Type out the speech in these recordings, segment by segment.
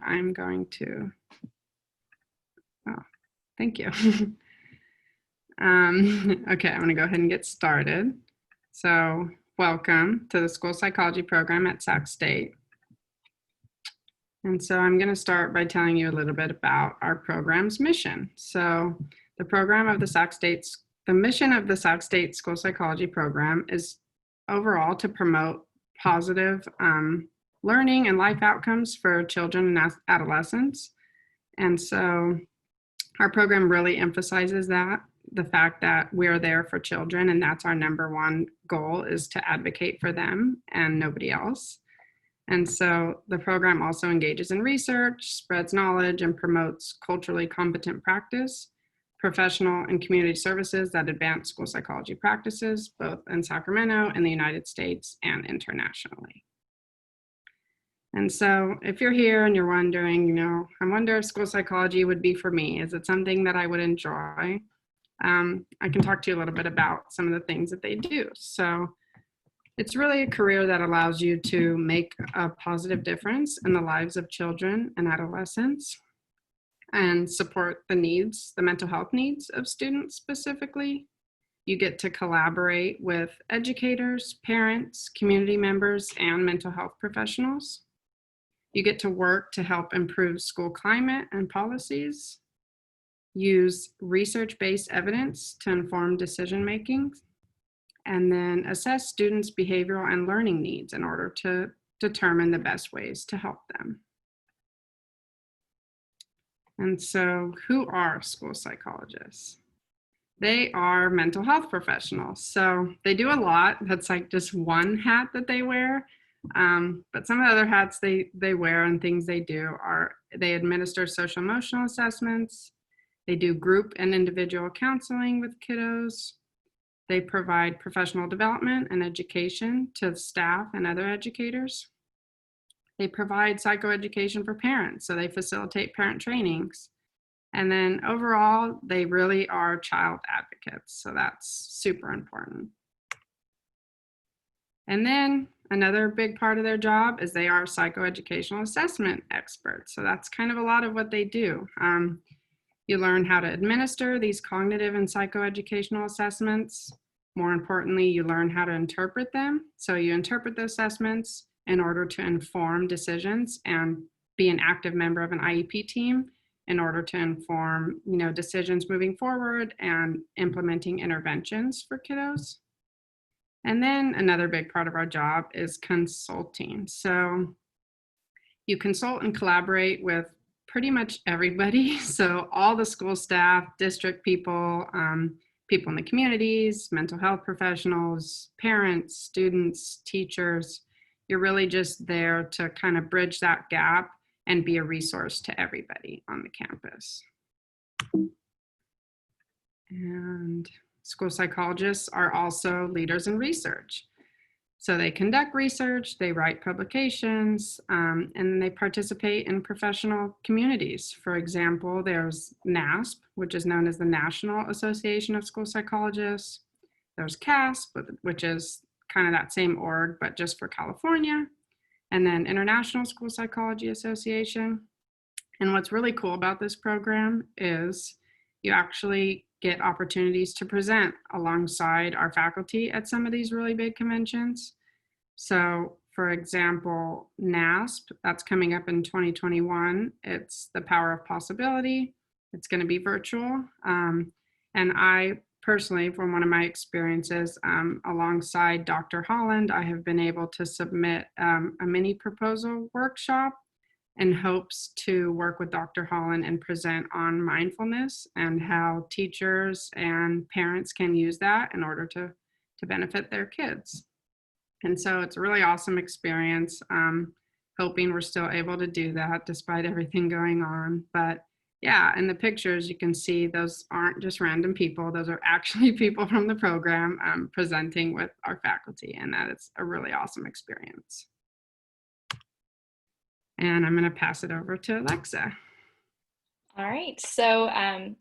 I'm going to, oh, thank you. Okay, I'm going to go ahead and get started. So welcome to the School Psychology Program at Sac State. And so I'm going to start by telling you a little bit about our program's mission. So the mission of the Sac State School Psychology Program is overall to promote positive learning and life outcomes for children and adolescents. And so our program really emphasizes that, the fact that we're there for children, and that's our number one goal, is to advocate for them and nobody else. And so the program also engages in research, spreads knowledge, and promotes culturally competent practice, professional and community services that advance school psychology practices, both in Sacramento, in the United States, and internationally. And so if you're here and you're wondering, I wonder if school psychology would be for me, is it something that I would enjoy? I can talk to you a little bit about some of the things that they do. So it's really a career that allows you to make a positive difference in the lives of children and adolescents and support the mental health needs of students specifically. You get to collaborate with educators, parents, community members, and mental health professionals. You get to work to help improve school climate and policies, use research-based evidence to inform decision-making, and then assess students' behavioral and learning needs in order to determine the best ways to help them. And so who are school psychologists? They are mental health professionals. So they do a lot. That's like just one hat that they wear. But some of the other hats they wear and things they do are, they administer social emotional assessments. They do group and individual counseling with kiddos. They provide professional development and education to staff and other educators. They provide psychoeducation for parents, so they facilitate parent trainings. And then overall, they really are child advocates, so that's super important. And then another big part of their job is they are psychoeducational assessment experts. So that's kind of a lot of what they do. You learn how to administer these cognitive and psychoeducational assessments. More importantly, you learn how to interpret them. So you interpret the assessments in order to inform decisions and be an active member of an IEP team in order to inform, decisions moving forward and implementing interventions for kiddos. And then another big part of our job is consulting. So you consult and collaborate with pretty much everybody. So all the school staff, district people, people in the communities, mental health professionals, parents, students, teachers. You're really just there to kind of bridge that gap and be a resource to everybody on the campus. And school psychologists are also leaders in research. So they conduct research, they write publications, and they participate in professional communities. For example, there's NASP, which is known as the National Association of School Psychologists. There's CASP, which is kind of that same org, but just for California. And then International School Psychology Association. And what's really cool about this program is you actually get opportunities to present alongside our faculty at some of these really big conventions. So for example, NASP, that's coming up in 2021. It's the Power of Possibility. It's going to be virtual. And I personally, from one of my experiences, alongside Dr. Holland, I have been able to submit a mini proposal workshop in hopes to work with Dr. Holland and present on mindfulness and how teachers and parents can use that in order to benefit their kids. And so it's a really awesome experience. Hoping we're still able to do that despite everything going on. But yeah, in the pictures you can see those aren't just random people. Those are actually people from the program presenting with our faculty, and that is a really awesome experience. And I'm going to pass it over to Alexa. All right, so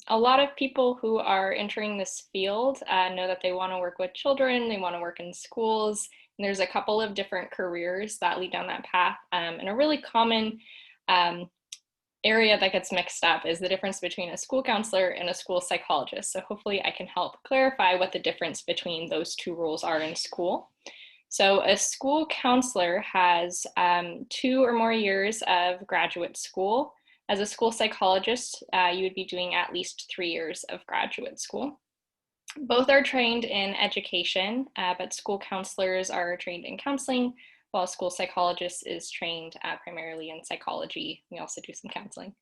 a lot of people who are entering this field know that they want to work with children, they want to work in schools, and there's a couple of different careers that lead down that path. And a really common area that gets mixed up is the difference between a school counselor and a school psychologist. So hopefully I can help clarify what the difference between those two roles are in school. So a school counselor has 2 or more years of graduate school. As a school psychologist, you would be doing at least 3 years of graduate school. Both are trained in education, but school counselors are trained in counseling, while a school psychologist is trained primarily in psychology. We also do some counseling.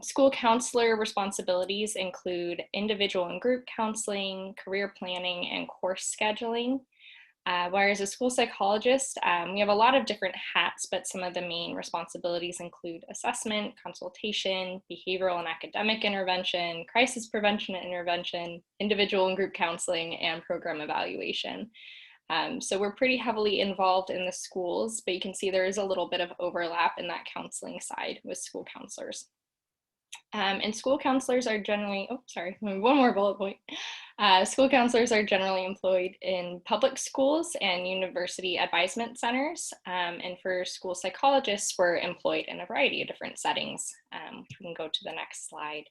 School counselor responsibilities include individual and group counseling, career planning, and course scheduling. Whereas a school psychologist, we have a lot of different hats, but some of the main responsibilities include assessment, consultation, behavioral and academic intervention, crisis prevention and intervention, individual and group counseling, and program evaluation. So we're pretty heavily involved in the schools, but you can see there is a little bit of overlap in that counseling side with school counselors. And school counselors are generally, one more bullet point. School counselors are generally employed in public schools and university advisement centers. And for school psychologists, we're employed in a variety of different settings. We can go to the next slide,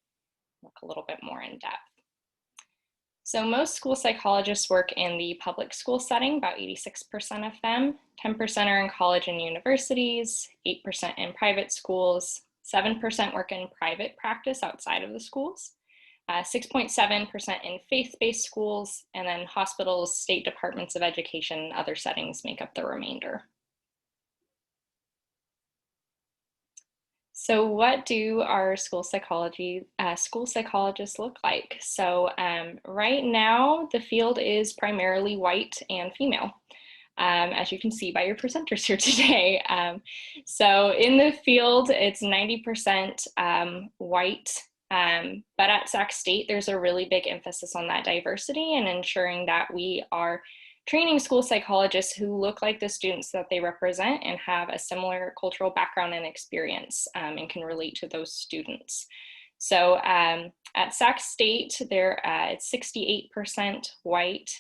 look a little bit more in depth. So most school psychologists work in the public school setting, about 86% of them. 10% are in college and universities, 8% in private schools, 7% work in private practice outside of the schools, 6.7% in faith-based schools, and then hospitals, state departments of education, and other settings make up the remainder. So what do our school psychologists look like? So right now, the field is primarily white and female. As you can see by your presenters here today. So in the field, it's 90% white, but at Sac State, there's a really big emphasis on that diversity and ensuring that we are training school psychologists who look like the students that they represent and have a similar cultural background and experience and can relate to those students. So at Sac State, it's 68% white,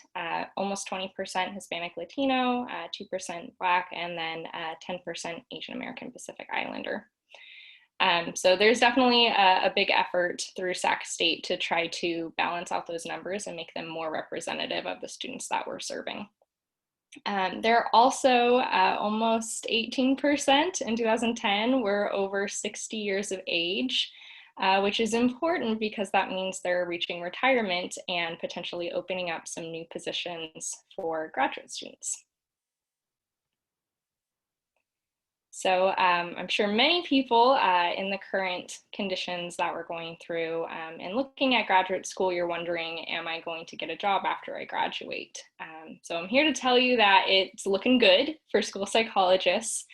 almost 20% Hispanic Latino, 2% Black, and then 10% Asian American Pacific Islander. So there's definitely a big effort through Sac State to try to balance out those numbers and make them more representative of the students that we're serving. There are also almost 18% in 2010 were over 60 years of age. Which is important because that means they're reaching retirement and potentially opening up some new positions for graduate students. So I'm sure many people in the current conditions that we're going through and looking at graduate school, you're wondering, am I going to get a job after I graduate? So I'm here to tell you that it's looking good for school psychologists.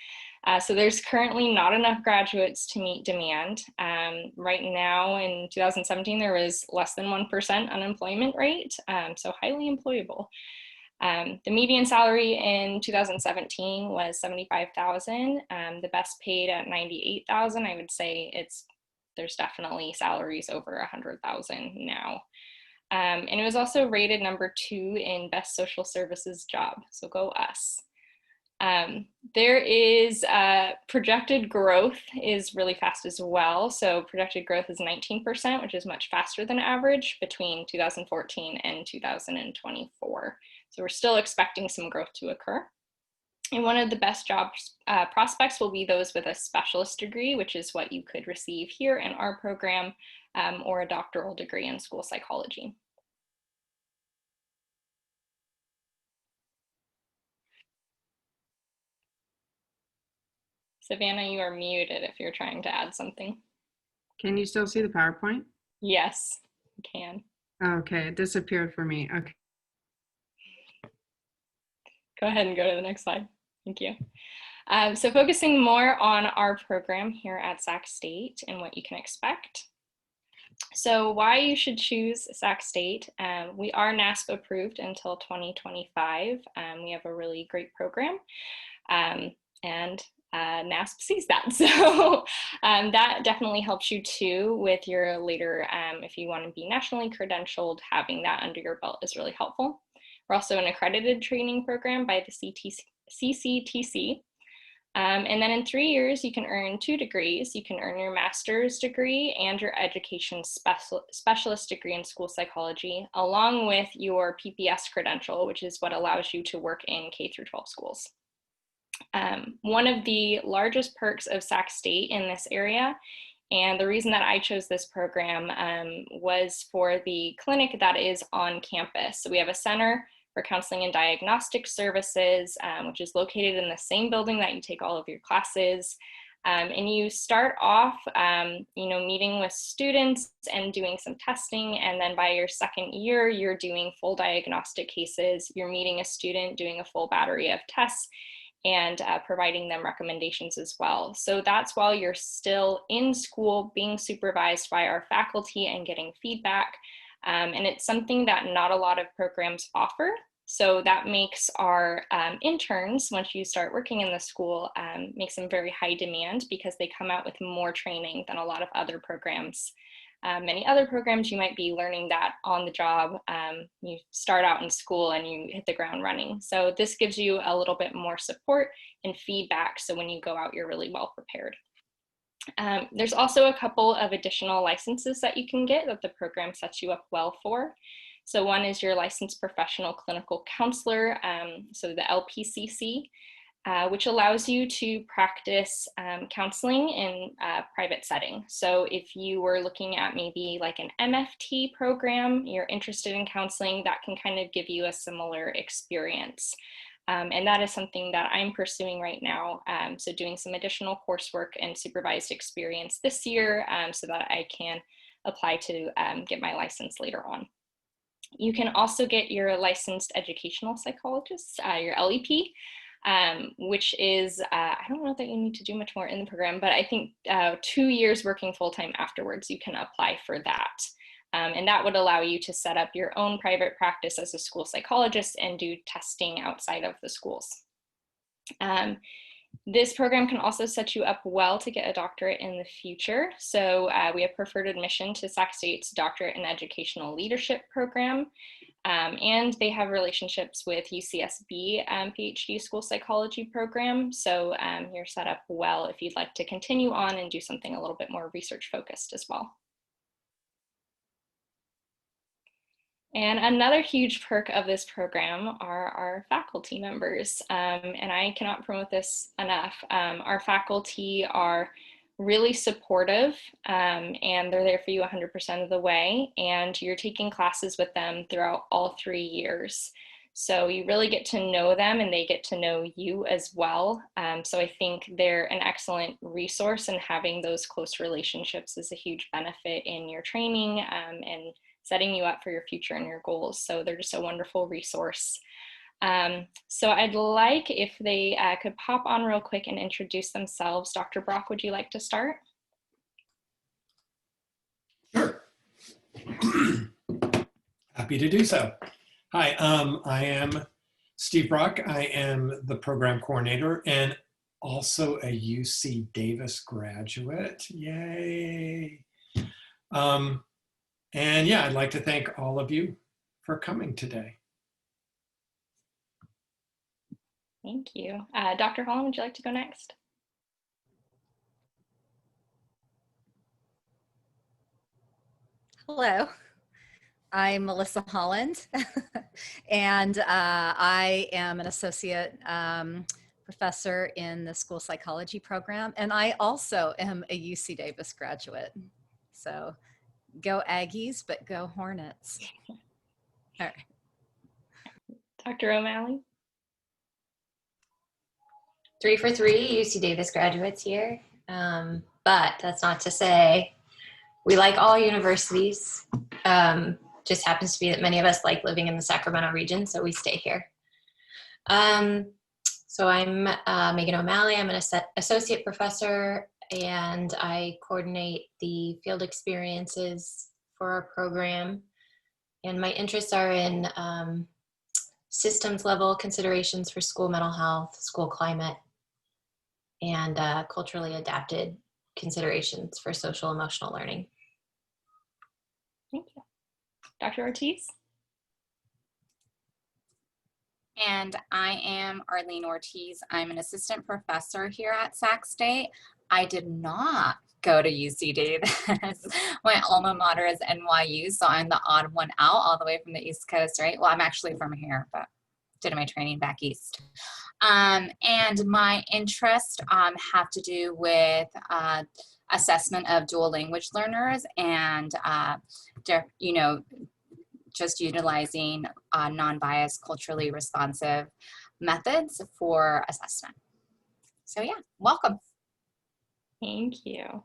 So there's currently not enough graduates to meet demand. Right now in 2017, there was less than 1% unemployment rate, so highly employable. The median salary in 2017 was $75,000. The best paid at $98,000. I would say there's definitely salaries over $100,000 now. And it was also rated number 2 in best social services job. So go us. There is projected growth is really fast as well. So projected growth is 19%, which is much faster than average between 2014 and 2024. So we're still expecting some growth to occur. And one of the best job prospects will be those with a specialist degree, which is what you could receive here in our program, or a doctoral degree in school psychology. Savannah, you are muted if you're trying to add something. Can you still see the PowerPoint? Yes, you can. Okay, it disappeared for me. Okay. Go ahead and go to the next slide. Thank you. So focusing more on our program here at Sac State and what you can expect. So why you should choose Sac State. We are NASP approved until 2025. We have a really great program. And NASP sees that. So that definitely helps you too with your later, if you want to be nationally credentialed, having that under your belt is really helpful. We're also an accredited training program by the CCTC. And then in 3 years, you can earn 2 degrees. You can earn your master's degree and your education specialist degree in school psychology, along with your PPS credential, which is what allows you to work in K through 12 schools. One of the largest perks of Sac State in this area, and the reason that I chose this program was for the clinic that is on campus. So we have a center for counseling and diagnostic services, which is located in the same building that you take all of your classes. And you start off, meeting with students and doing some testing. And then by your second year, you're doing full diagnostic cases. You're meeting a student, doing a full battery of tests, and providing them recommendations as well. So that's while you're still in school, being supervised by our faculty and getting feedback. And it's something that not a lot of programs offer. So that makes our interns, once you start working in the school, makes them very high demand because they come out with more training than a lot of other programs. Many other programs, you might be learning that on the job. You start out in school and you hit the ground running. So this gives you a little bit more support and feedback. So when you go out, you're really well prepared. There's also a couple of additional licenses that you can get that the program sets you up well for. So one is your licensed professional clinical counselor, so the LPCC. Which allows you to practice counseling in a private setting. So if you were looking at maybe like an MFT program, you're interested in counseling, that can kind of give you a similar experience. And that is something that I'm pursuing right now. So doing some additional coursework and supervised experience this year so that I can apply to get my license later on. You can also get your licensed educational psychologist, your LEP. Which is, I don't know that you need to do much more in the program, but I think 2 years working full-time afterwards, you can apply for that. And that would allow you to set up your own private practice as a school psychologist and do testing outside of the schools. This program can also set you up well to get a doctorate in the future. So we have preferred admission to Sac State's Doctorate in Educational Leadership program. And they have relationships with UCSB PhD school psychology program. So you're set up well if you'd like to continue on and do something a little bit more research focused as well. And another huge perk of this program are our faculty members. And I cannot promote this enough. Our faculty are really supportive and they're there for you 100% of the way, and you're taking classes with them throughout all 3 years. So you really get to know them and they get to know you as well. So I think they're an excellent resource, and having those close relationships is a huge benefit in your training and setting you up for your future and your goals. So they're just a wonderful resource. So I'd like if they could pop on real quick and introduce themselves. Dr. Brock, would you like to start? Sure. Happy to do so. Hi, I am Steve Brock. I am the program coordinator and also a UC Davis graduate. Yay. And yeah, I'd like to thank all of you for coming today. Thank you. Dr. Holland, would you like to go next? Hello, I'm Melissa Holland, and I am an associate professor in the school psychology program, and I also am a UC Davis graduate. So go Aggies, but go Hornets. All right. Dr. O'Malley? 3 for 3 UC Davis graduates here, but that's not to say we like all universities. Just happens to be that many of us like living in the Sacramento region, so we stay here. So I'm Megan O'Malley. I'm an associate professor, and I coordinate the field experiences for our program. And my interests are in systems level considerations for school mental health, school climate, and culturally adapted considerations for social emotional learning. Thank you. Dr. Ortiz? And I am Arlene Ortiz. I'm an assistant professor here at Sac State. I did not go to UC Davis. My alma mater is NYU, so I'm the odd one out all the way from the East Coast, right? Well, I'm actually from here, but did my training back east. And my interests have to do with assessment of dual language learners and, you know, just utilizing non-biased, culturally responsive methods for assessment. So yeah, welcome. Thank you.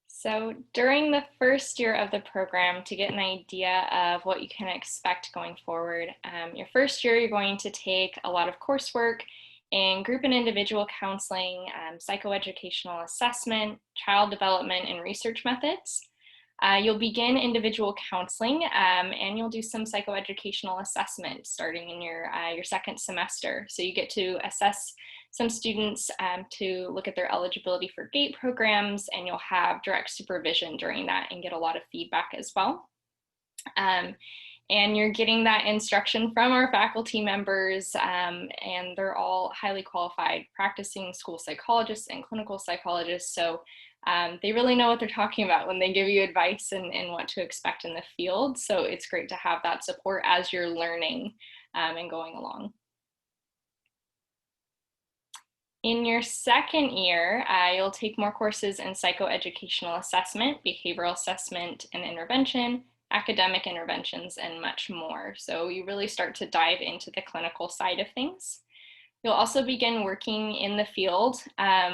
So during the first year of the program, to get an idea of what you can expect going forward, your first year, you're going to take a lot of coursework in group and individual counseling, psychoeducational assessment, child development, and research methods. You'll begin individual counseling and you'll do some psychoeducational assessment starting in your second semester. So you get to assess some students to look at their eligibility for GATE programs, and you'll have direct supervision during that and get a lot of feedback as well. And you're getting that instruction from our faculty members, and they're all highly qualified practicing school psychologists and clinical psychologists. So they really know what they're talking about when they give you advice and what to expect in the field. So it's great to have that support as you're learning and going along. In your second year, you'll take more courses in psychoeducational assessment, behavioral assessment and intervention, academic interventions, and much more. So you really start to dive into the clinical side of things. You'll also begin working in the field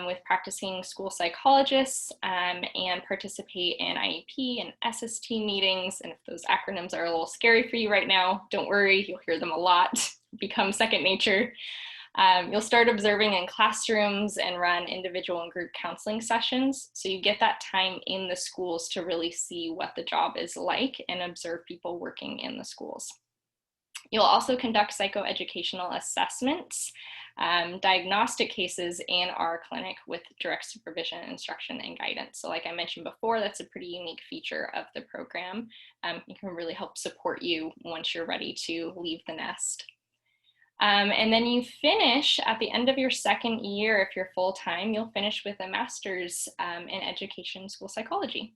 with practicing school psychologists and participate in IEP and SST meetings. And if those acronyms are a little scary for you right now, don't worry, you'll hear them a lot, become second nature. You'll start observing in classrooms and run individual and group counseling sessions. So you get that time in the schools to really see what the job is like and observe people working in the schools. You'll also conduct psychoeducational assessments, diagnostic cases in our clinic with direct supervision, instruction, and guidance. So like I mentioned before, that's a pretty unique feature of the program. It can really help support you once you're ready to leave the nest. And then you finish at the end of your second year, if you're full-time, you'll finish with a master's in education school psychology.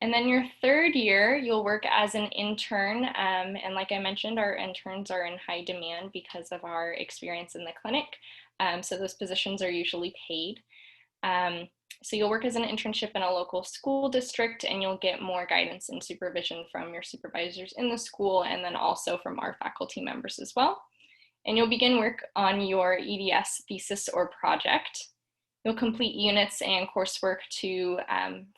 And then your third year, you'll work as an intern. And like I mentioned, our interns are in high demand because of our experience in the clinic. So those positions are usually paid. So you'll work as an internship in a local school district, and you'll get more guidance and supervision from your supervisors in the school, and then also from our faculty members as well. And you'll begin work on your EDS thesis or project. You'll complete units and coursework to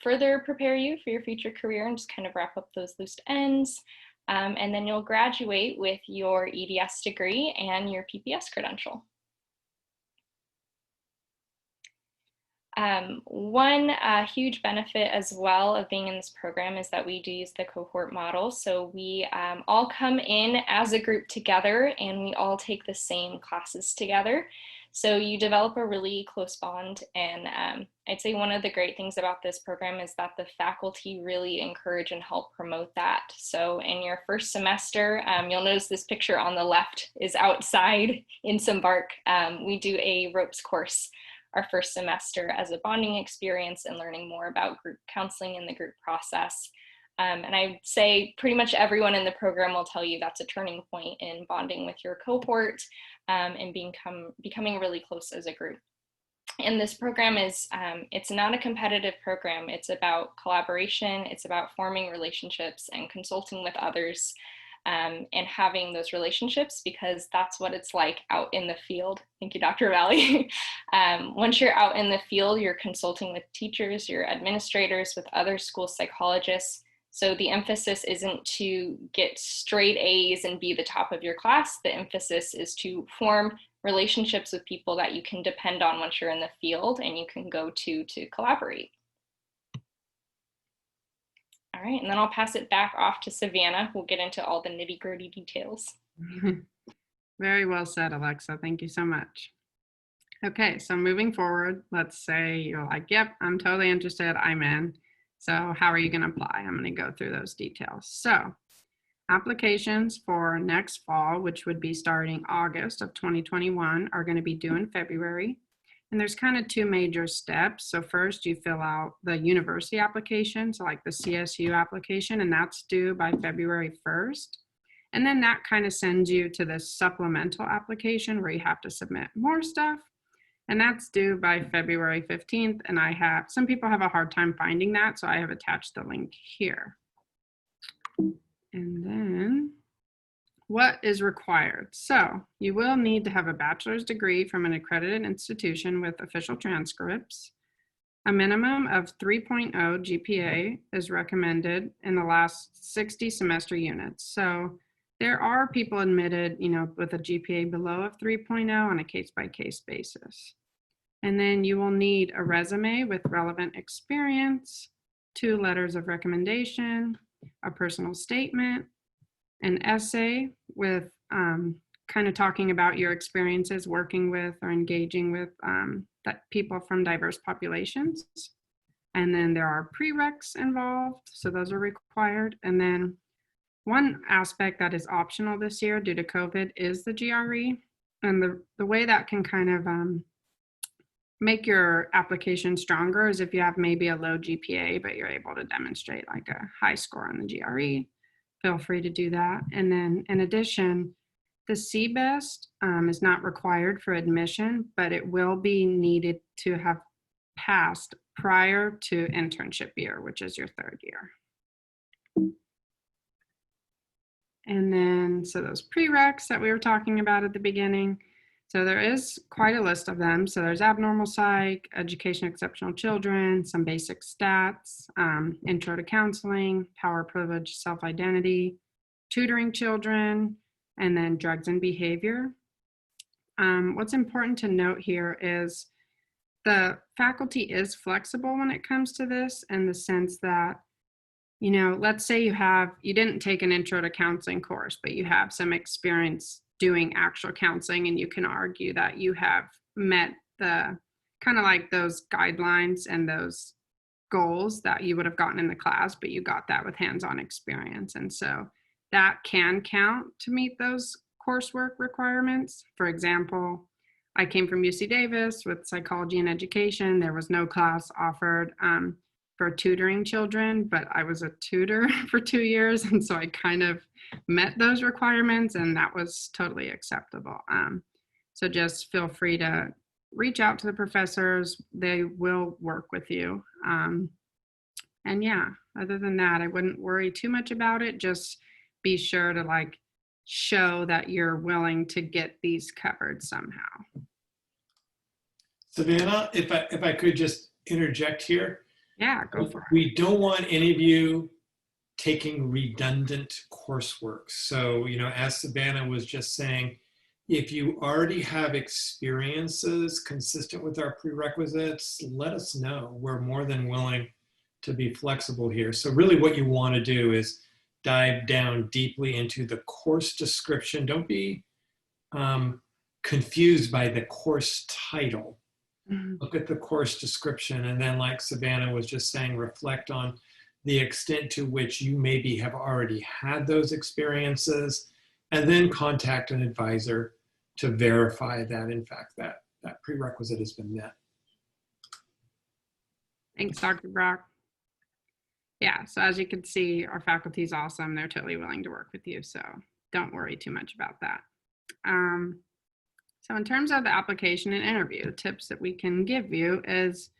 further prepare you for your future career and just kind of wrap up those loose ends. And then you'll graduate with your EDS degree and your PPS credential. One huge benefit as well of being in this program is that we do use the cohort model. So we all come in as a group together and we all take the same classes together. So you develop a really close bond, and I'd say one of the great things about this program is that the faculty really encourage and help promote that. So in your first semester, you'll notice this picture on the left is outside in some bark. We do a ropes course our first semester as a bonding experience and learning more about group counseling and the group process. And I'd say pretty much everyone in the program will tell you that's a turning point in bonding with your cohort and becoming really close as a group. And this program is, it's not a competitive program. It's about collaboration. It's about forming relationships and consulting with others and having those relationships, because that's what it's like out in the field. Thank you, Dr. Valley. Once you're out in the field, you're consulting with teachers, your administrators, with other school psychologists. So the emphasis isn't to get straight A's and be the top of your class. The emphasis is to form relationships with people that you can depend on once you're in the field and you can go to collaborate. All right, and then I'll pass it back off to Savannah. We'll get into all the nitty-gritty details. Very well said, Alexa. Thank you so much. Okay, so moving forward, let's say you're like, yep, I'm totally interested, I'm in. So how are you going to apply? I'm going to go through those details. So applications for next fall, which would be starting August of 2021, are going to be due in February. And there's kind of two major steps. So first you fill out the university application, so like the CSU application, and that's due by February 1st. And then that kind of sends you to the supplemental application where you have to submit more stuff. And that's due by February 15th. And some people have a hard time finding that, so I have attached the link here. And then what is required? So you will need to have a bachelor's degree from an accredited institution with official transcripts. A minimum of 3.0 GPA is recommended in the last 60 semester units. So there are people admitted, with a GPA below of 3.0 on a case-by-case basis. And then you will need a resume with relevant experience, 2 letters of recommendation, a personal statement, an essay with kind of talking about your experiences working with or engaging with people from diverse populations. And then there are prereqs involved, so those are required. And then one aspect that is optional this year due to COVID is the GRE. And the way that can kind of make your application stronger is if you have maybe a low GPA, but you're able to demonstrate like a high score on the GRE, feel free to do that. And then in addition, the CBEST is not required for admission, but it will be needed to have passed prior to internship year, which is your 3rd year. And then, so those prereqs that we were talking about at the beginning, so there is quite a list of them. So there's abnormal psych, education exceptional children, some basic stats, intro to counseling, power, privilege, self-identity, tutoring children, and then drugs and behavior. What's important to note here is the faculty is flexible when it comes to this, in the sense that, let's say you didn't take an intro to counseling course, but you have some experience doing actual counseling, and you can argue that you have met the kind of like those guidelines and those goals that you would have gotten in the class, but you got that with hands-on experience. And so that can count to meet those coursework requirements. For example, I came from UC Davis with psychology and education. There was no class offered for tutoring children, but I was a tutor for 2 years. And so I kind of met those requirements, and that was totally acceptable. So just feel free to reach out to the professors. They will work with you. And yeah, other than that, I wouldn't worry too much about it. Just be sure to show that you're willing to get these covered somehow. Savannah, if I could just interject here. Yeah, go for it. We don't want any of you taking redundant coursework. So, as Savannah was just saying, if you already have experiences consistent with our prerequisites, let us know. We're more than willing to be flexible here. So really what you want to do is dive down deeply into the course description. Don't be confused by the course title. Look at the course description, and then, like Savannah was just saying, reflect on the extent to which you maybe have already had those experiences, and then contact an advisor to verify that, in fact, that prerequisite has been met. Thanks, Dr. Brock. Yeah, so as you can see, our faculty is awesome. They're totally willing to work with you, so don't worry too much about that. So in terms of the application and interview, tips that we can give you is,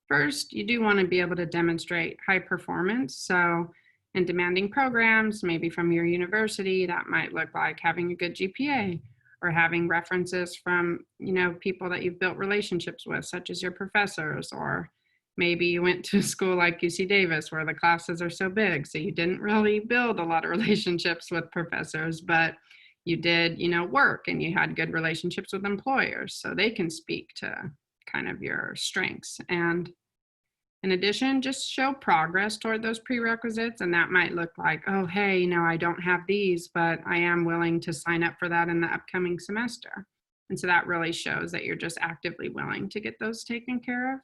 first, you do want to be able to demonstrate high performance. So in demanding programs, maybe from your university, that might look like having a good GPA, or having references from, people that you've built relationships with, such as your professors, or maybe you went to school like UC Davis where the classes are so big, so you didn't really build a lot of relationships with professors, but you did, work, and you had good relationships with employers, so they can speak to kind of your strengths. And in addition, just show progress toward those prerequisites, and that might look like, oh, hey, I don't have these, but I am willing to sign up for that in the upcoming semester. And so that really shows that you're just actively willing to get those taken care of.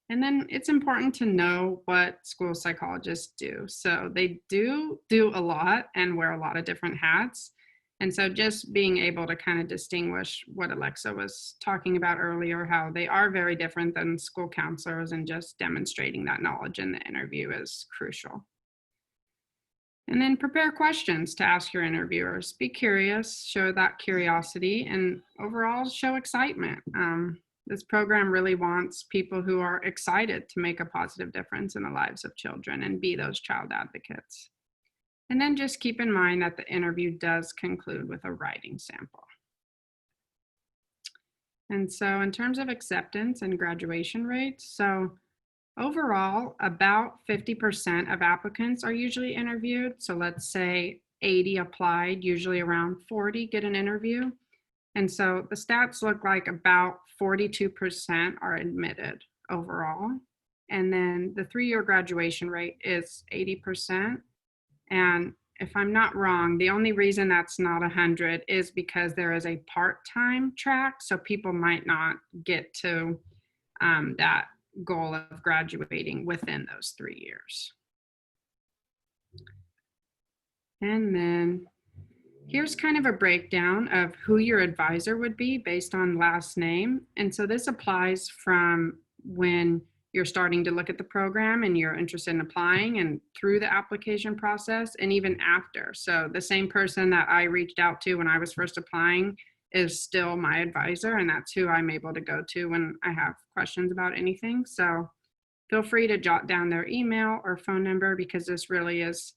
And then it's important to know what school psychologists do. So they do a lot and wear a lot of different hats. And so just being able to kind of distinguish what Alexa was talking about earlier, how they are very different than school counselors, and just demonstrating that knowledge in the interview is crucial. And then prepare questions to ask your interviewers. Be curious, show that curiosity, and overall show excitement. This program really wants people who are excited to make a positive difference in the lives of children and be those child advocates. And then just keep in mind that the interview does conclude with a writing sample. And so in terms of acceptance and graduation rates, so overall, about 50% of applicants are usually interviewed. So let's say 80 applied, usually around 40 get an interview. And so the stats look like about 42% are admitted overall. And then the 3-year graduation rate is 80%. And if I'm not wrong, the only reason that's not 100 is because there is a part-time track. So people might not get to that goal of graduating within those 3 years. And then here's kind of a breakdown of who your advisor would be based on last name. And so this applies from when you're starting to look at the program and you're interested in applying, and through the application process, and even after. So the same person that I reached out to when I was first applying is still my advisor, and that's who I'm able to go to when I have questions about anything. So feel free to jot down their email or phone number, because this really is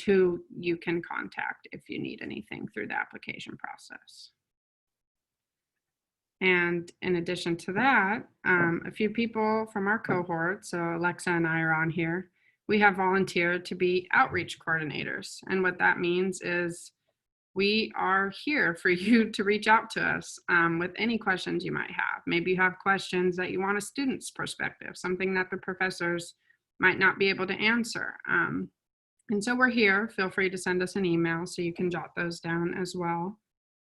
who you can contact if you need anything through the application process. And in addition to that, a few people from our cohort, so Alexa and I are on here, we have volunteered to be outreach coordinators. And what that means is we are here for you to reach out to us with any questions you might have. Maybe you have questions that you want a student's perspective, something that the professors might not be able to answer. And so we're here. Feel free to send us an email so you can jot those down as well.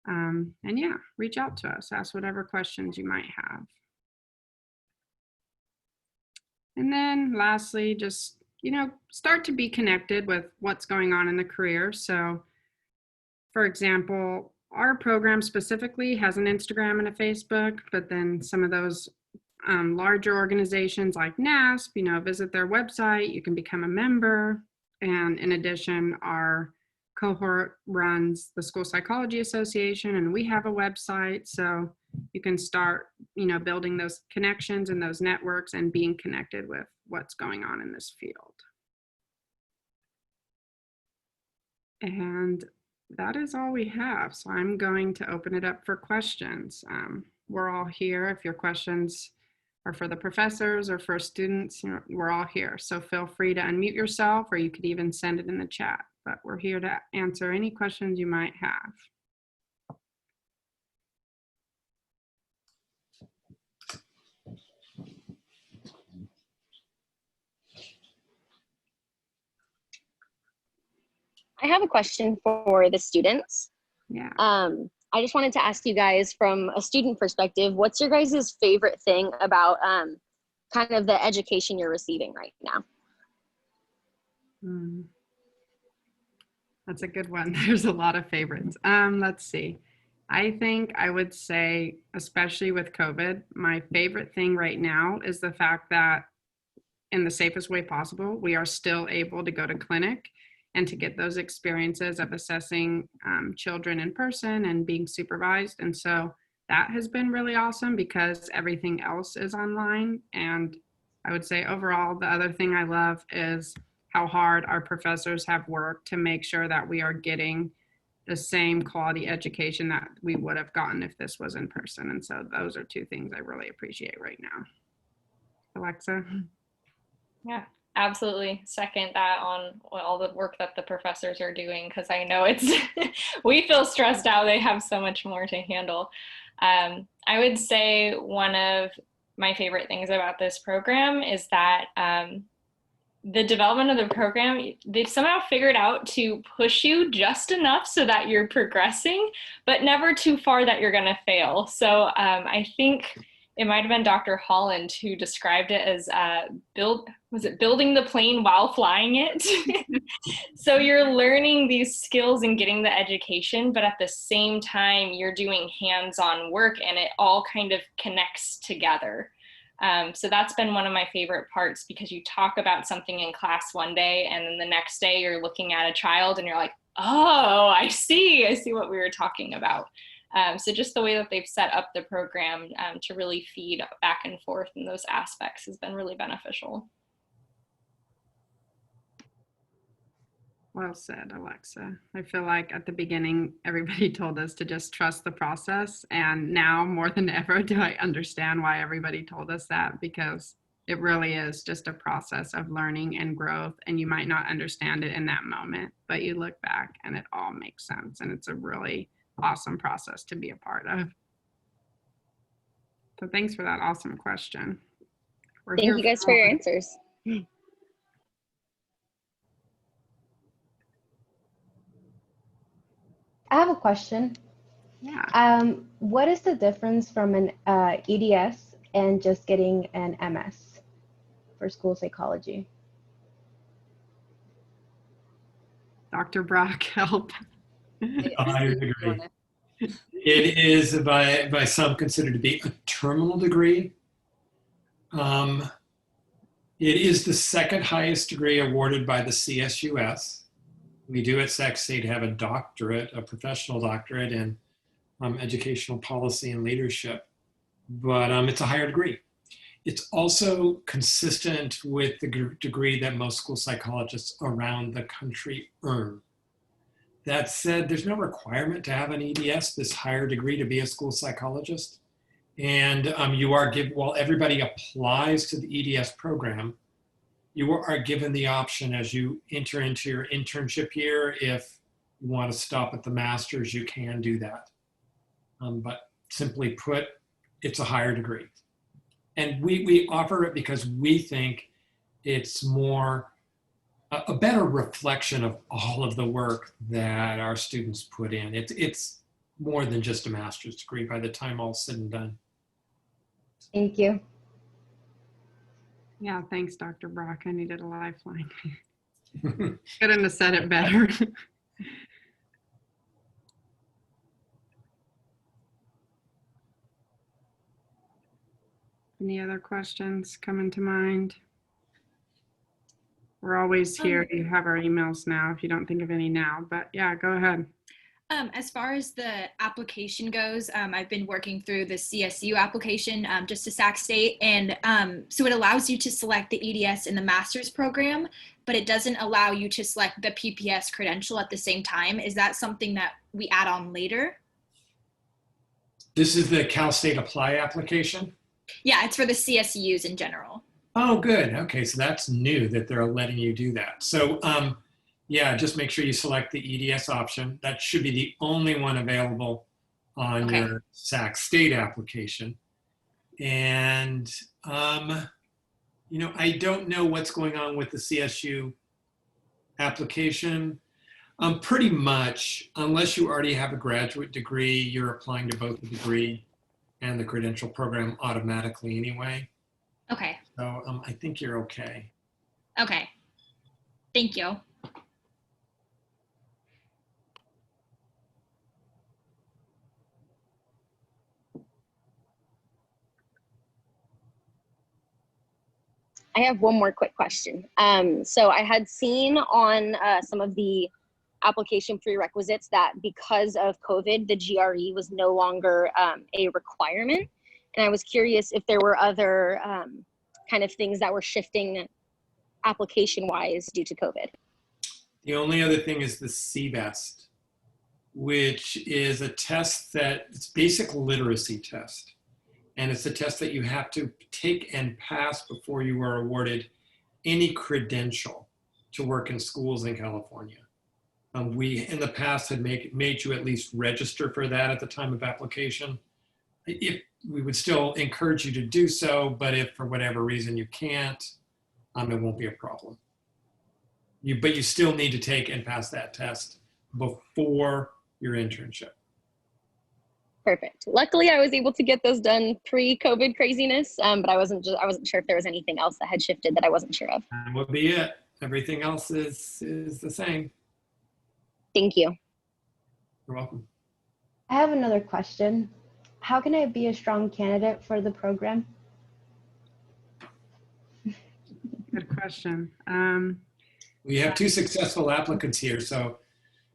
And yeah, reach out to us, ask whatever questions you might have. And then lastly, just, start to be connected with what's going on in the career. So for example, our program specifically has an Instagram and a Facebook, but then some of those larger organizations like NASP, visit their website, you can become a member. And in addition, our cohort runs the School Psychology Association, and we have a website. So you can start, building those connections and those networks and being connected with what's going on in this field. And that is all we have. So I'm going to open it up for questions. We're all here. If your questions are for the professors or for students, we're all here. So feel free to unmute yourself, or you could even send it in the chat. But we're here to answer any questions you might have. I have a question for the students. Yeah. I just wanted to ask you guys, from a student perspective, what's your guys' favorite thing about kind of the education you're receiving right now? That's a good one. There's a lot of favorites. Let's see. I think I would say, especially with COVID, my favorite thing right now is the fact that in the safest way possible, we are still able to go to clinic and to get those experiences of assessing children in person and being supervised. And so that has been really awesome because everything else is online. And I would say overall, the other thing I love is how hard our professors have worked to make sure that we are getting the same quality education that we would have gotten if this was in person. And so those are two things I really appreciate right now. Alexa? Yeah, absolutely. Second that on all the work that the professors are doing, because I know it's, we feel stressed out. They have so much more to handle. I would say one of my favorite things about this program is that the development of the program, they've somehow figured out to push you just enough so that you're progressing, but never too far that you're going to fail. So I think it might have been Dr. Holland who described it as building the plane while flying it? So you're learning these skills and getting the education, but at the same time, you're doing hands-on work and it all kind of connects together. So that's been one of my favorite parts, because you talk about something in class one day and then the next day you're looking at a child and you're like, oh, I see what we were talking about. So just the way that they've set up the program to really feed back and forth in those aspects has been really beneficial. Well said, Alexa. I feel like at the beginning, everybody told us to just trust the process. And now more than ever, do I understand why everybody told us that, because it really is just a process of learning and growth. And you might not understand it in that moment, but you look back and it all makes sense. And it's a really awesome process to be a part of. So thanks for that awesome question. Thank you guys for your answers. I have a question. Yeah. What is the difference from an EDS and just getting an MS for school psychology? Dr. Brock, help. A higher degree. It is by some considered to be a terminal degree. It is the second highest degree awarded by the CSUS. We do at Sac State have a doctorate, a professional doctorate in educational policy and leadership, but it's a higher degree. It's also consistent with the degree that most school psychologists around the country earn. That said, there's no requirement to have an EDS, this higher degree, to be a school psychologist. And you are given, while everybody applies to the EDS program, you are given the option as you enter into your internship year. If you want to stop at the master's, you can do that. But simply put, it's a higher degree. And we offer it because we think it's more, a better reflection of all of the work that our students put in. It's more than just a master's degree by the time all's said and done. Thank you. Yeah, thanks, Dr. Brock. I needed a lifeline. Couldn't have said it better. Any other questions coming to mind? We're always here. You have our emails now if you don't think of any now, but yeah, go ahead. As far as the application goes, I've been working through the CSU application just to Sac State. And so it allows you to select the EDS in the master's program, but it doesn't allow you to select the PPS credential at the same time. Is that something that we add on later? This is the Cal State Apply application? Yeah, it's for the CSUs in general. Oh, good. Okay, so that's new that they're letting you do that. So yeah, just make sure you select the EDS option. That should be the only one available on your Sac State application. And, you know, I don't know what's going on with the CSU application. Pretty much, unless you already have a graduate degree, you're applying to both the degree and the credential program automatically anyway. Okay. So I think you're okay. Okay. Thank you. I have one more quick question. So I had seen on some of the application prerequisites that because of COVID, the GRE was no longer a requirement. And I was curious if there were other kind of things that were shifting application-wise due to COVID. The only other thing is the CBEST, which is a test that it's basic literacy test. And it's a test that you have to take and pass before you are awarded any credential to work in schools in California. We, in the past, had made you at least register for that at the time of application. If we would still encourage you to do so, but if for whatever reason you can't, it won't be a problem. But you still need to take and pass that test before your internship. Perfect. Luckily, I was able to get those done pre-COVID craziness, but I wasn't sure if there was anything else that had shifted that I wasn't sure of. That would be it. Everything else is the same. Thank you. You're welcome. I have another question. How can I be a strong candidate for the program? Good question. We have two successful applicants here, so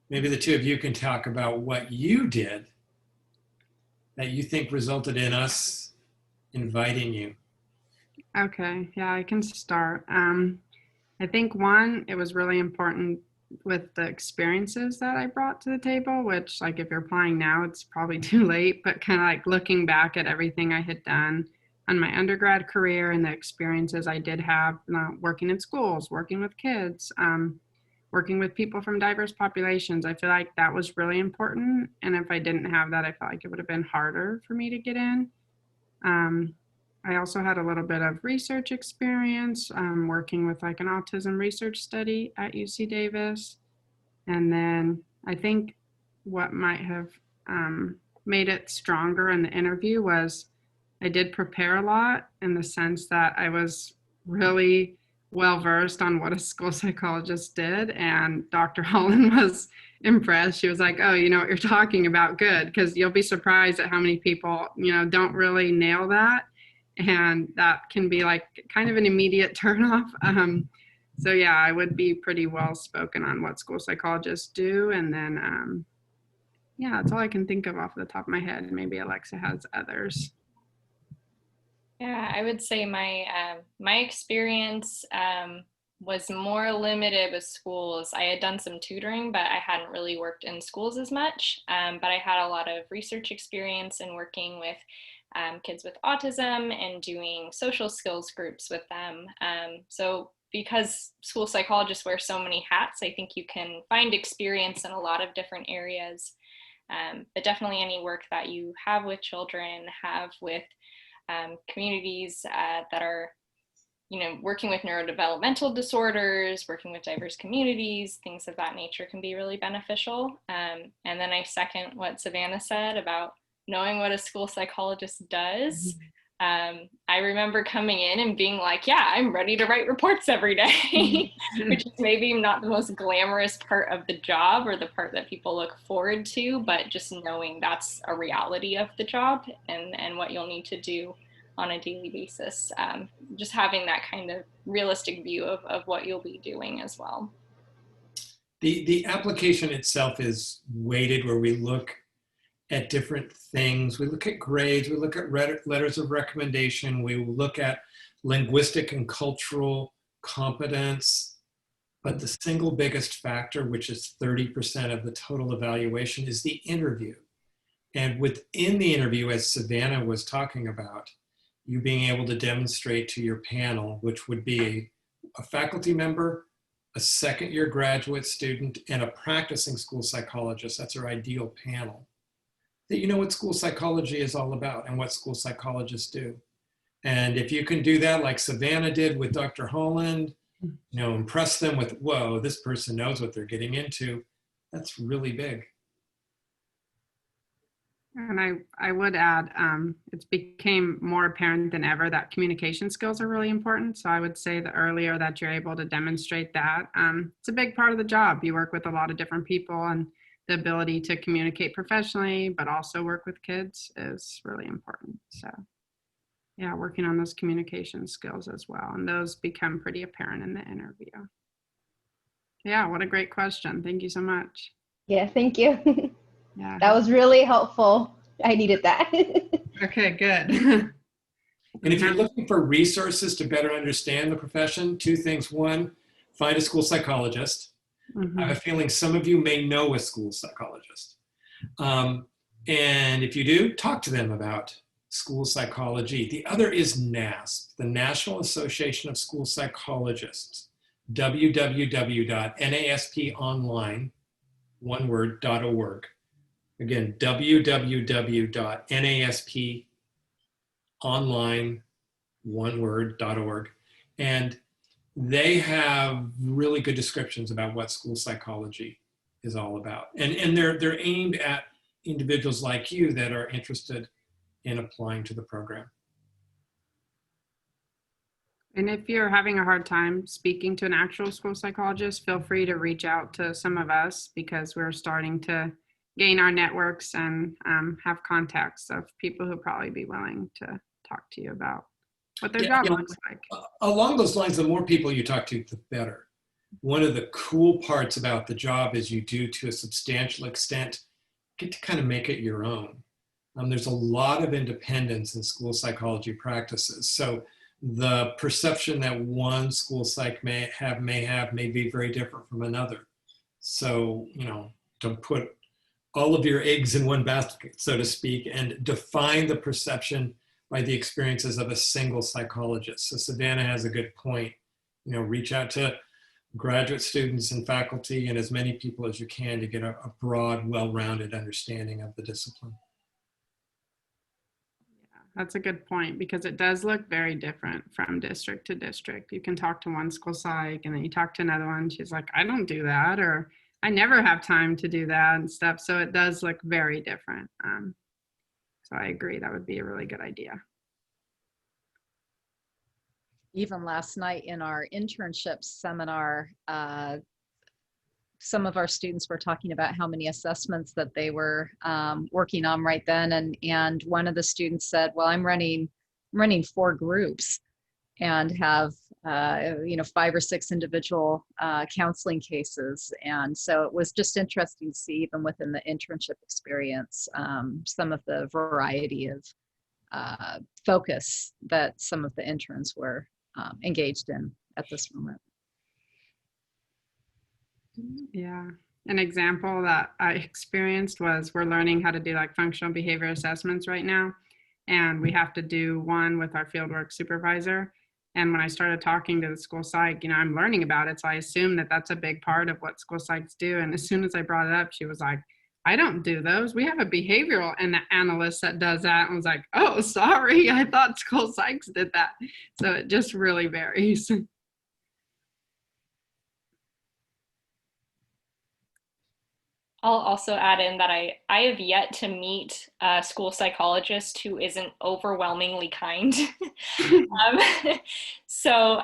maybe the two of you can talk about what you did that you think resulted in us inviting you. Okay, yeah, I can start. I think one, it was really important with the experiences that I brought to the table, which like if you're applying now, it's probably too late, but kind of like looking back at everything I had done on my undergrad career and the experiences I did have, working in schools, working with kids, working with people from diverse populations. I feel like that was really important. And if I didn't have that, I felt like it would have been harder for me to get in. I also had a little bit of research experience working with like an autism research study at UC Davis. And then I think what might have made it stronger in the interview was I did prepare a lot in the sense that I was really well versed on what a school psychologist did. And Dr. Holland was impressed. She was like, oh, you know what you're talking about, good, because you'll be surprised at how many people, don't really nail that. And that can be like kind of an immediate turnoff. So yeah, I would be pretty well spoken on what school psychologists do. And then, yeah, that's all I can think of off the top of my head. Maybe Alexa has others. Yeah, I would say my experience was more limited with schools. I had done some tutoring, but I hadn't really worked in schools as much. But I had a lot of research experience in working with kids with autism and doing social skills groups with them. So because school psychologists wear so many hats, I think you can find experience in a lot of different areas. But definitely any work that you have with children, have with communities that are, working with neurodevelopmental disorders, working with diverse communities, things of that nature can be really beneficial. And then I second what Savannah said about knowing what a school psychologist does. I remember coming in and being like, yeah, I'm ready to write reports every day, which is maybe not the most glamorous part of the job or the part that people look forward to, but just knowing that's a reality of the job and what you'll need to do on a daily basis. Just having that kind of realistic view of what you'll be doing as well. The application itself is weighted where we look at different things. We look at grades, we look at letters of recommendation, we look at linguistic and cultural competence, but the single biggest factor, which is 30% of the total evaluation, is the interview. And within the interview, as Savannah was talking about, you being able to demonstrate to your panel, which would be a faculty member, a second-year graduate student, and a practicing school psychologist, that's our ideal panel, that you know what school psychology is all about and what school psychologists do. And if you can do that like Savannah did with Dr. Holland, impress them with, whoa, this person knows what they're getting into, that's really big. And I would add, it's became more apparent than ever that communication skills are really important. So I would say the earlier that you're able to demonstrate that, it's a big part of the job. You work with a lot of different people, and the ability to communicate professionally, but also work with kids is really important. So yeah, working on those communication skills as well. And those become pretty apparent in the interview. Yeah, what a great question. Thank you so much. Yeah, thank you. Yeah. That was really helpful. I needed that. Okay, good. And if you're looking for resources to better understand the profession, two things. One, find a school psychologist. I have a feeling some of you may know a school psychologist. And if you do, talk to them about school psychology. The other is NASP, the National Association of School Psychologists, www.nasponline.org. Again, www.nasponline.org. And they have really good descriptions about what school psychology is all about. And they're aimed at individuals like you that are interested in applying to the program. And if you're having a hard time speaking to an actual school psychologist, feel free to reach out to some of us, because we're starting to gain our networks and have contacts of people who'll probably be willing to talk to you about what their job looks like. Along those lines, the more people you talk to, the better. One of the cool parts about the job is you do, to a substantial extent, get to kind of make it your own. There's a lot of independence in school psychology practices. So the perception that one school psych may have may be very different from another. So, you know, don't put all of your eggs in one basket, so to speak, and define the perception by the experiences of a single psychologist. So Savannah has a good point. You know, reach out to graduate students and faculty and as many people as you can to get a broad, well-rounded understanding of the discipline. Yeah, that's a good point, because it does look very different from district to district. You can talk to one school psych and then you talk to another one. She's like, I don't do that, or I never have time to do that and stuff. So it does look very different. So I agree, that would be a really good idea. Even last night in our internship seminar, some of our students were talking about how many assessments that they were working on right then. And one of the students said, well, I'm running 4 groups and have, 5 or 6 individual counseling cases. And so it was just interesting to see, even within the internship experience, some of the variety of focus that some of the interns were engaged in at this moment. Yeah. An example that I experienced was, we're learning how to do like functional behavior assessments right now. And we have to do one with our fieldwork supervisor. And when I started talking to the school psych, you know, I'm learning about it. So I assume that that's a big part of what school psychs do. And as soon as I brought it up, she was like, I don't do those. We have a behavioral analyst that does that. And I was like, oh, sorry. I thought school psychs did that. So it just really varies. I'll also add in that I have yet to meet a school psychologist who isn't overwhelmingly kind. So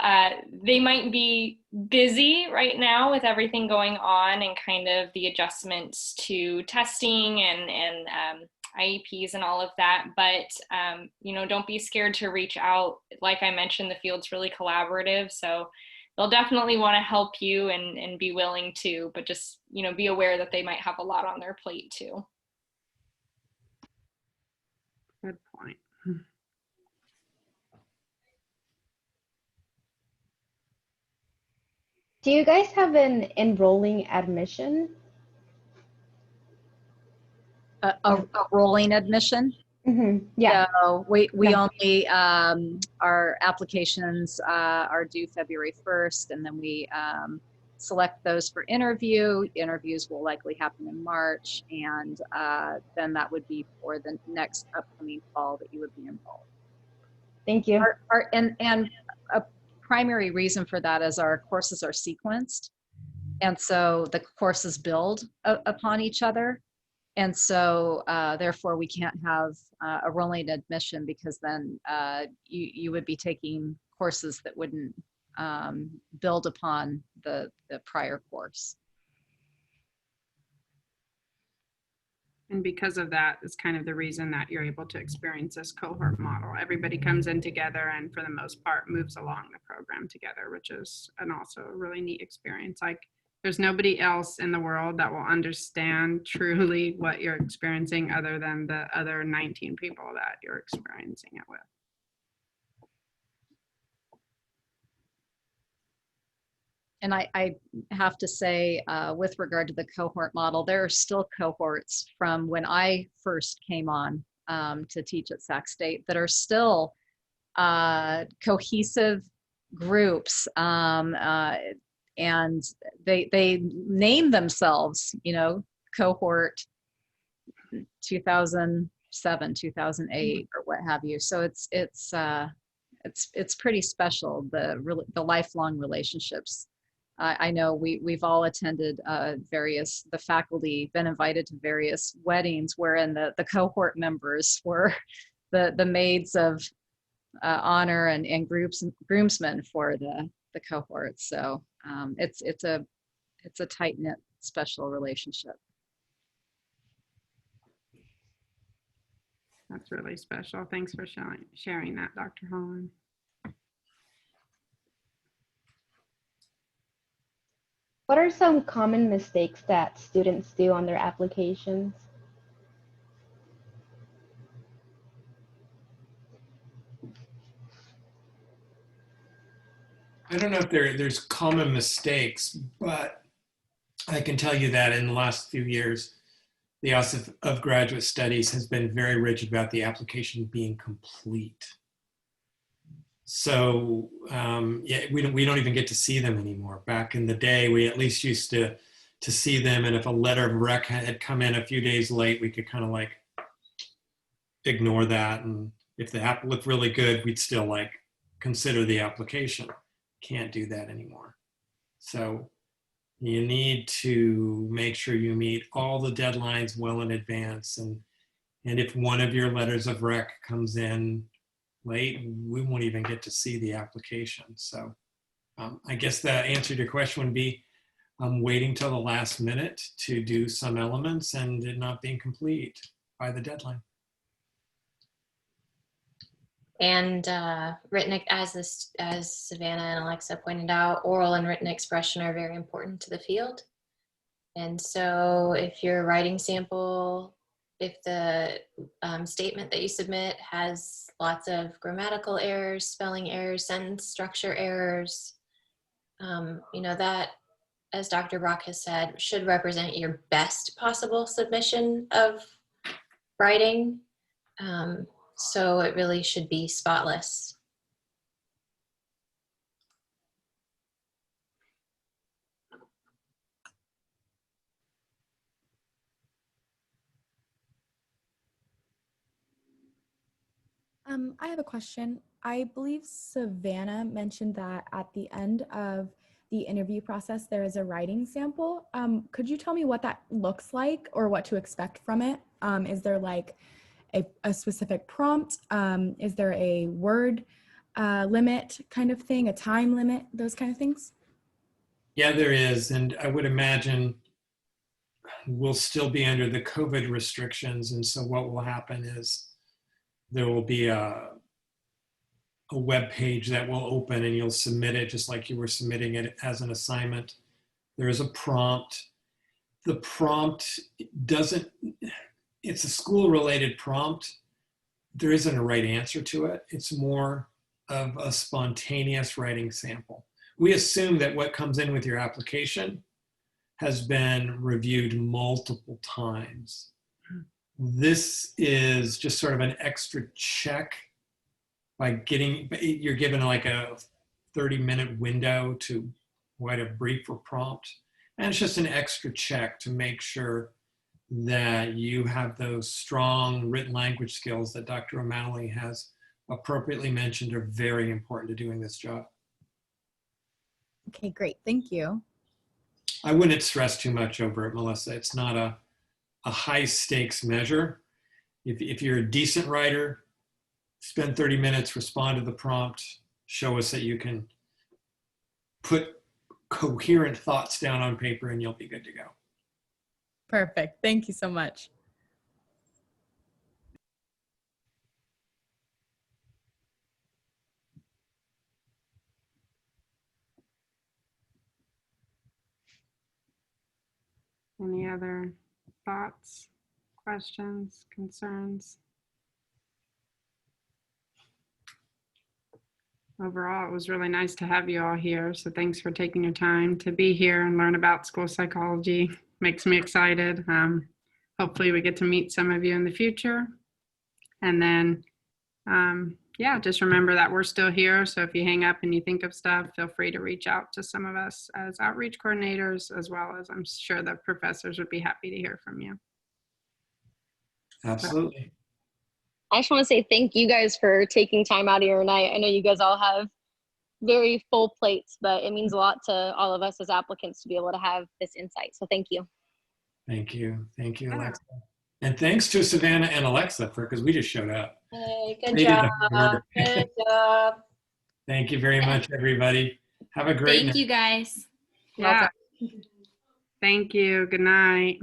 they might be busy right now with everything going on and kind of the adjustments to testing and IEPs and all of that. But, don't be scared to reach out. Like I mentioned, the field's really collaborative. So they'll definitely want to help you and be willing to, but just, be aware that they might have a lot on their plate too. Good point. Do you guys have an enrolling admission? A rolling admission? Mm-hmm. Yeah. So we only, our applications are due February 1st, and then we select those for interview. Interviews will likely happen in March, and then that would be for the next upcoming fall that you would be enrolled. Thank you. And a primary reason for that is our courses are sequenced, and so the courses build upon each other. And so therefore we can't have a rolling admission, because then you would be taking courses that wouldn't build upon the prior course. And because of that is kind of the reason that you're able to experience this cohort model. Everybody comes in together and for the most part moves along the program together, which is also a really neat experience. Like, there's nobody else in the world that will understand truly what you're experiencing other than the other 19 people that you're experiencing it with. And I have to say, with regard to the cohort model, there are still cohorts from when I first came on to teach at Sac State that are still cohesive groups, and they name themselves, cohort 2007, 2008, or what have you. So it's pretty special, the lifelong relationships I know we've all attended the faculty been invited to various weddings wherein the cohort members were the maids of honor and groomsmen for the cohort. So it's a tight-knit special relationship. That's really special. Thanks for sharing that, Dr. Holland. What are some common mistakes that students do on their applications? I don't know if there's common mistakes, but I can tell you that in the last few years, the Office of Graduate Studies has been very rigid about the application being complete. So yeah, we don't even get to see them anymore. Back in the day, we at least used to see them, and if a letter of rec had come in a few days late, we could kind of like ignore that, and if the app looked really good, we'd still like consider the application. Can't do that anymore. So you need to make sure you meet all the deadlines well in advance, and if one of your letters of rec comes in late, we won't even get to see the application. So I guess the answer to your question would be waiting till the last minute to do some elements and it not being complete by the deadline. And written, as Savannah and Alexa pointed out, oral and written expression are very important to the field. And so if your writing sample, if the statement that you submit has lots of grammatical errors, spelling errors, sentence structure errors, you know, that, as Dr. Brock has said, should represent your best possible submission of writing. So it really should be spotless. I have a question. I believe Savannah mentioned that at the end of the interview process, there is a writing sample. Could you tell me what that looks like or what to expect from it? Is there like a specific prompt? Is there a word limit kind of thing, a time limit, those kind of things? Yeah, there is. And I would imagine we'll still be under the COVID restrictions. And so what will happen is there will be a web page that will open and you'll submit it just like you were submitting it as an assignment. There is a prompt. The prompt doesn't, it's a school-related prompt. There isn't a right answer to it. It's more of a spontaneous writing sample. We assume that what comes in with your application has been reviewed multiple times. This is just sort of an extra check by you're given like a 30-minute window to write a brief or prompt. And it's just an extra check to make sure that you have those strong written language skills that Dr. O'Malley has appropriately mentioned are very important to doing this job. Okay, great. Thank you. I wouldn't stress too much over it, Melissa. It's not a high stakes measure. If you're a decent writer, spend 30 minutes, respond to the prompt, show us that you can put coherent thoughts down on paper and you'll be good to go. Perfect. Thank you so much. Any other thoughts, questions, concerns? Overall, it was really nice to have you all here. So thanks for taking your time to be here and learn about school psychology. Makes me excited. Hopefully we get to meet some of you in the future. And then, yeah, just remember that we're still here. So if you hang up and you think of stuff, feel free to reach out to some of us as outreach coordinators, as well as I'm sure the professors would be happy to hear from you. Absolutely. I just want to say thank you guys for taking time out of your night. I know you guys all have very full plates, but it means a lot to all of us as applicants to be able to have this insight. So thank you. Thank you. Thank you, Alexa. And thanks to Savannah and Alexa because we just showed up. Hey, good They did the job. hard work. Good job. Thank you very much, everybody. Have a great night. Thank you guys. Yeah. Thank you. Good night.